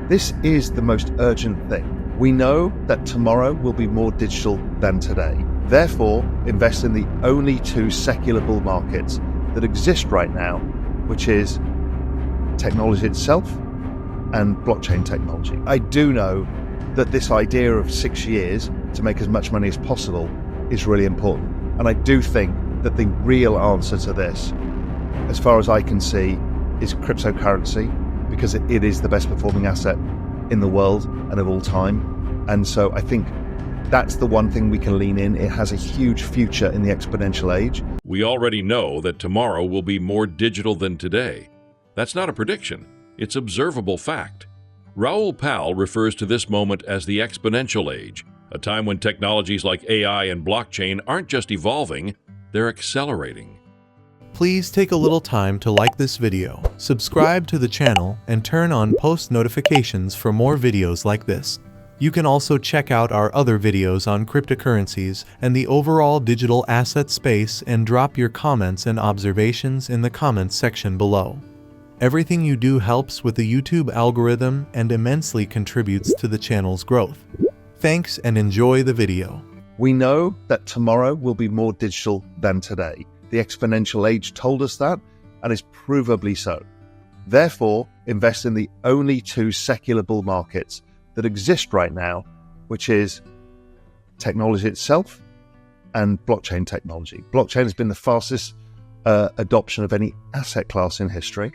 This is the most urgent thing. We know that tomorrow will be more digital than today. Therefore, invest in the only two secular bull markets that exist right now, which is technology itself and blockchain technology. I do know that this idea of 6 years to make as much money as possible is really important. And I do think that the real answer to this, as far as I can see, is cryptocurrency, because it is the best performing asset in the world and of all time. And so I think that's the one thing we can lean in. It has a huge future in the exponential age. We already know that tomorrow will be more digital than today. That's not a prediction. It's observable fact. Raoul Pal refers to this moment as the exponential age, a time when technologies like AI and blockchain aren't just evolving, they're accelerating. Please take a little time to like this video, subscribe to the channel, and turn on post notifications for more videos like this. You can also check out our other videos on cryptocurrencies and the overall digital asset space and drop your comments and observations in the comments section below. Everything you do helps with the YouTube algorithm and immensely contributes to the channel's growth. Thanks and enjoy the video. We know that tomorrow will be more digital than today. The exponential age told us that, and is provably so. Therefore, invest in the only two secular bull markets that exist right now, which is technology itself and blockchain technology. Blockchain has been the fastest adoption of any asset class in history.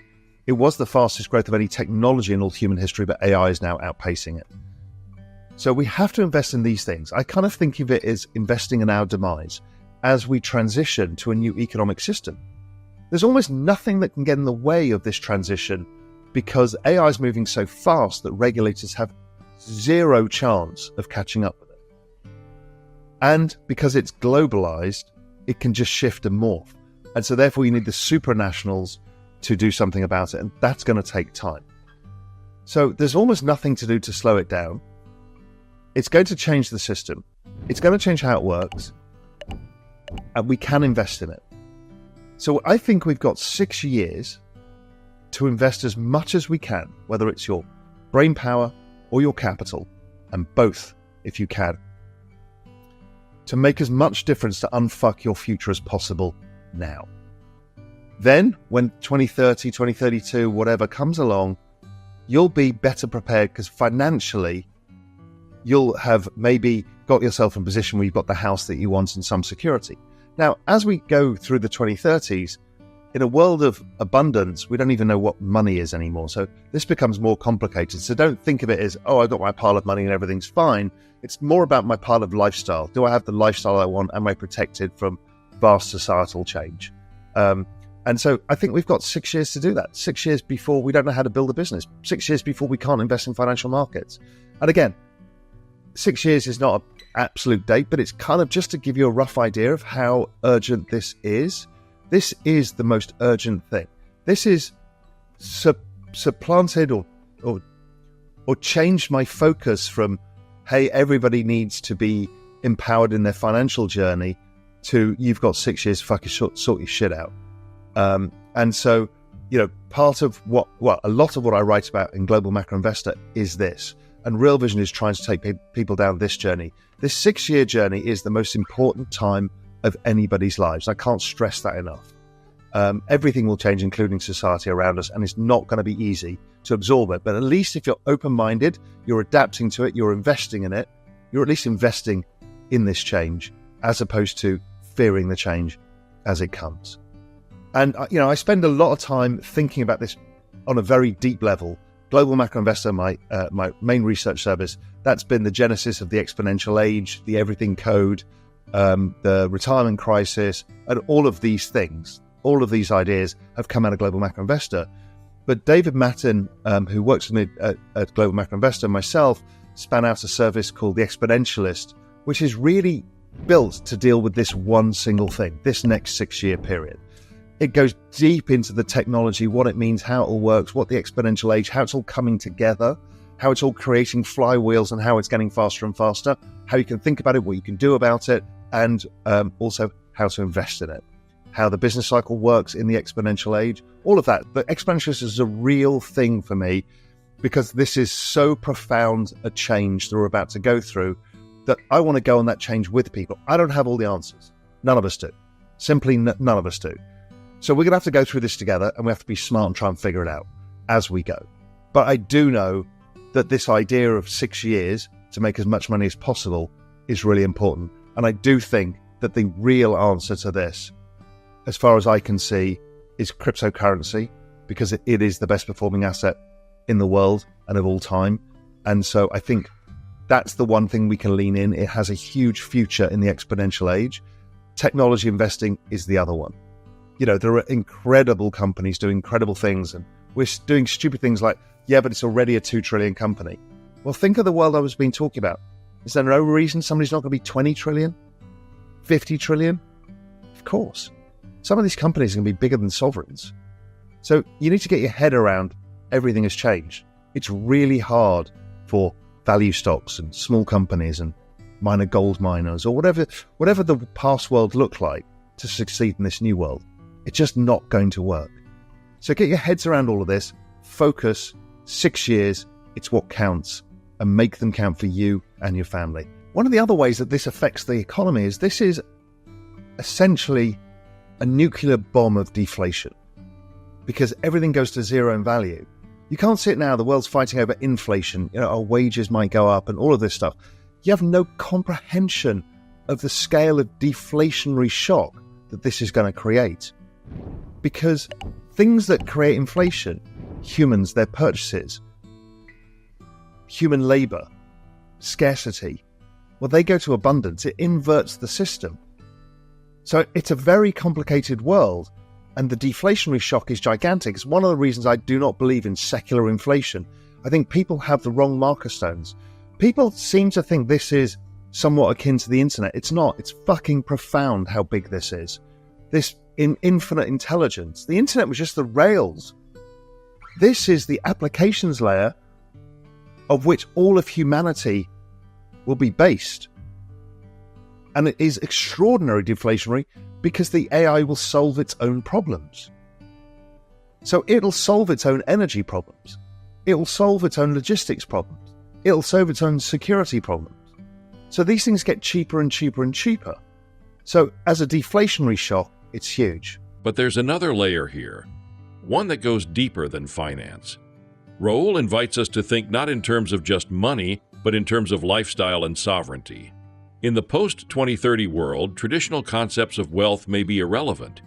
It was the fastest growth of any technology in all human history, but AI is now outpacing it. So we have to invest in these things. I kind of think of it as investing in our demise as we transition to a new economic system. There's almost nothing that can get in the way of this transition because AI is moving so fast that regulators have zero chance of catching up with it. And because it's globalized, it can just shift and morph. And so therefore you need the supranationals to do something about it, and that's going to take time. So there's almost nothing to do to slow it down. It's going to change the system. It's going to change how it works, and we can invest in it. So I think we've got 6 years to invest as much as we can, whether it's your brain power or your capital, and both if you can, to make as much difference to unfuck your future as possible now. Then, when 2030, 2032, whatever comes along, you'll be better prepared because financially, you'll have maybe got yourself in a position where you've got the house that you want and some security. Now, as we go through the 2030s, in a world of abundance, we don't even know what money is anymore. So this becomes more complicated. So don't think of it as, oh, I've got my pile of money and everything's fine. It's more about my pile of lifestyle. Do I have the lifestyle I want? Am I protected from vast societal change? And so I think we've got 6 years to do that. 6 years before we don't know how to build a business. 6 years before we can't invest in financial markets. And again, 6 years is not an absolute date, but it's kind of just to give you a rough idea of how urgent this is. This is the most urgent thing. This is supplanted or changed my focus from, hey, everybody needs to be empowered in their financial journey, to you've got 6 years to fucking sort your shit out. And so, part of a lot of what I write about in Global Macro Investor is this. And Real Vision is trying to take people down this journey. This 6-year journey is the most important time of anybody's lives. I can't stress that enough. Everything will change, including society around us, and it's not going to be easy to absorb it. But at least if you're open-minded, you're adapting to it, you're investing in it, you're at least investing in this change, as opposed to fearing the change as it comes. And, I spend a lot of time thinking about this on a very deep level. Global Macro Investor, my main research service, that's been the genesis of the exponential age, the everything code, the retirement crisis, and all of these things. All of these ideas have come out of Global Macro Investor. But David Mattin, who works with me at Global Macro Investor, and myself, span out a service called The Exponentialist, which is really built to deal with this one single thing, this next 6-year period. It goes deep into the technology, what it means, how it all works, what the exponential age, how it's all coming together, how it's all creating flywheels and how it's getting faster and faster, how you can think about it, what you can do about it, and also how to invest in it, how the business cycle works in the exponential age, all of that. But exponentialist is a real thing for me. because this is so profound a change that we're about to go through that I want to go on that change with people. I don't have all the answers. None of us do. Simply none of us do. So we're going to have to go through this together, and we have to be smart and try and figure it out as we go. But I do know that this idea of 6 years to make as much money as possible is really important. And I do think that the real answer to this, as far as I can see, is cryptocurrency, because it is the best performing asset in the world and of all time. And so I think that's the one thing we can lean in. It has a huge future in the exponential age. Technology investing is the other one. You know, there are incredible companies doing incredible things, and we're doing stupid things like, yeah, but it's already a 2 trillion company. Well, think of the world I was being talking about. Is there no reason somebody's not going to be 20 trillion? 50 trillion? Of course. Some of these companies are going to be bigger than sovereigns. So you need to get your head around everything has changed. It's really hard for value stocks and small companies and minor gold miners or whatever the past world looked like to succeed in this new world. It's just not going to work. So get your heads around all of this, focus, 6 years, it's what counts, and make them count for you and your family. One of the other ways that this affects the economy is this is essentially a nuclear bomb of deflation, because everything goes to zero in value. You can't see it now. The world's fighting over inflation. You know, our wages might go up and all of this stuff. You have no comprehension of the scale of deflationary shock that this is going to create. Because things that create inflation, humans, their purchases, human labor, scarcity, well, they go to abundance. It inverts the system. So it's a very complicated world, and the deflationary shock is gigantic. It's one of the reasons I do not believe in secular inflation. I think people have the wrong marker stones. People seem to think this is somewhat akin to the internet. It's not. It's fucking profound how big this is. This infinite intelligence. The internet was just the rails. This is the applications layer of which all of humanity will be based. And it is extraordinarily deflationary because the AI will solve its own problems. So it'll solve its own energy problems. It'll solve its own logistics problems. It'll solve its own security problems. So these things get cheaper and cheaper and cheaper. So as a deflationary shock, it's huge. But there's another layer here, one that goes deeper than finance. Raoul invites us to think not in terms of just money, but in terms of lifestyle and sovereignty. In the post-2030 world, traditional concepts of wealth may be irrelevant.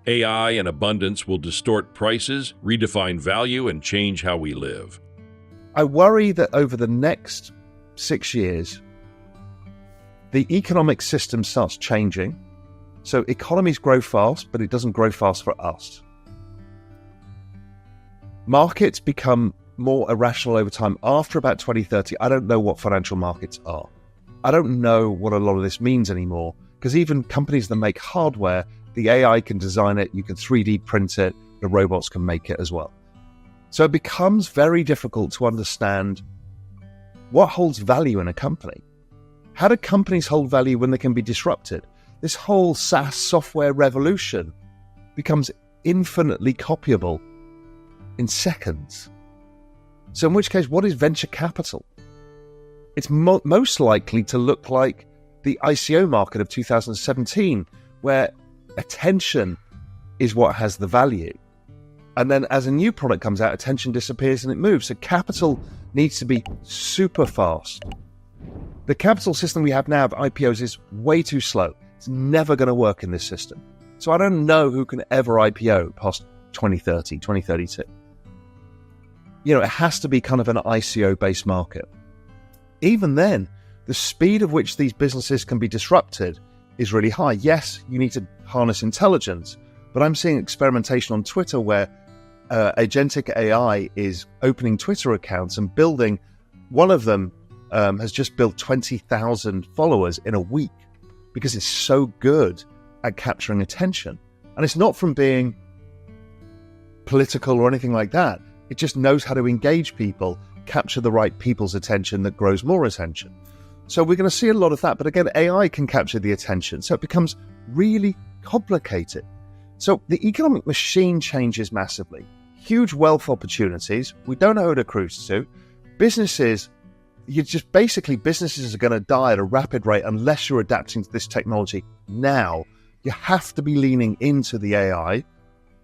AI and abundance will distort prices, redefine value, and change how we live. I worry that over the next 6 years, the economic system starts changing. So economies grow fast, but it doesn't grow fast for us. Markets become more irrational over time. After about 2030, I don't know what financial markets are. I don't know what a lot of this means anymore, because even companies that make hardware, the AI can design it, you can 3D print it, the robots can make it as well. So it becomes very difficult to understand what holds value in a company. How do companies hold value when they can be disrupted? This whole SaaS software revolution becomes infinitely copyable in seconds. So in which case, what is venture capital? It's most likely to look like the ICO market of 2017, where attention is what has the value. And then as a new product comes out, attention disappears and it moves. So capital needs to be super fast. The capital system we have now of IPOs is way too slow. It's never going to work in this system. So I don't know who can ever IPO past 2030, 2032. You know, it has to be kind of an ICO-based market. Even then, the speed of which these businesses can be disrupted is really high. Yes, you need to harness intelligence, but I'm seeing experimentation on Twitter where agentic AI is opening Twitter accounts and building. One of them has just built 20,000 followers in a week because it's so good at capturing attention. And it's not from being political or anything like that. It just knows how to engage people, capture the right people's attention that grows more attention. So we're going to see a lot of that. But again, AI can capture the attention. So it becomes really complicated. So the economic machine changes massively. huge wealth opportunities. We don't know who it accrues to. Businesses are going to die at a rapid rate unless you're adapting to this technology now. You have to be leaning into the AI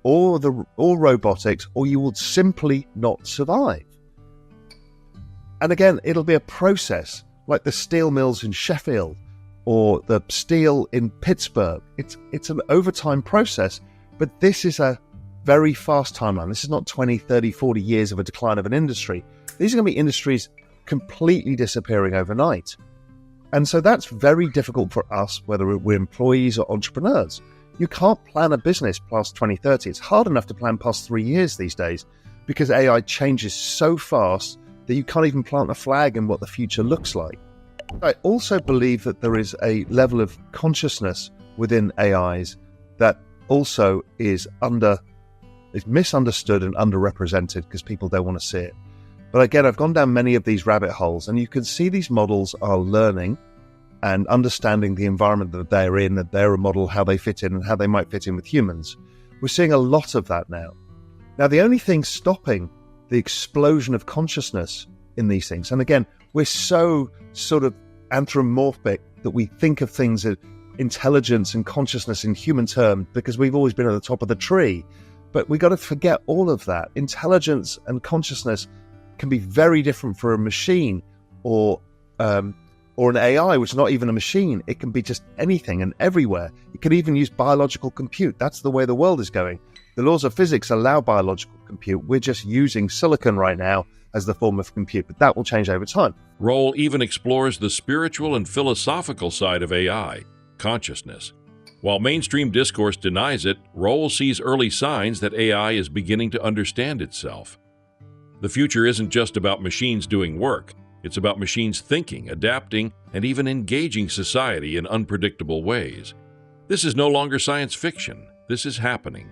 or robotics, or you will simply not survive. And again, it'll be a process like the steel mills in Sheffield or the steel in Pittsburgh. It's an overtime process, but this is a very fast timeline. This is not 20, 30, 40 years of a decline of an industry. These are going to be industries completely disappearing overnight. And so that's very difficult for us, whether we're employees or entrepreneurs. You can't plan a business past 2030. It's hard enough to plan past 3 years these days because AI changes so fast that you can't even plant a flag in what the future looks like. I also believe that there is a level of consciousness within AIs that also is misunderstood and underrepresented because people don't want to see it. But again, I've gone down many of these rabbit holes, and you can see these models are learning and understanding the environment that they're in, that they're a model, how they fit in, and how they might fit in with humans. We're seeing a lot of that now. Now, the only thing stopping the explosion of consciousness in these things, and again, we're so sort of anthropomorphic that we think of things as intelligence and consciousness in human terms because we've always been at the top of the tree. But we got to forget all of that. Intelligence and consciousness can be very different for a machine or an AI, which is not even a machine. It can be just anything and everywhere. It can even use biological compute. That's the way the world is going. The laws of physics allow biological compute. We're just using silicon right now as the form of compute, but that will change over time. Raoul even explores the spiritual and philosophical side of AI, consciousness. While mainstream discourse denies it, Raoul sees early signs that AI is beginning to understand itself. The future isn't just about machines doing work. It's about machines thinking, adapting, and even engaging society in unpredictable ways. This is no longer science fiction. This is happening.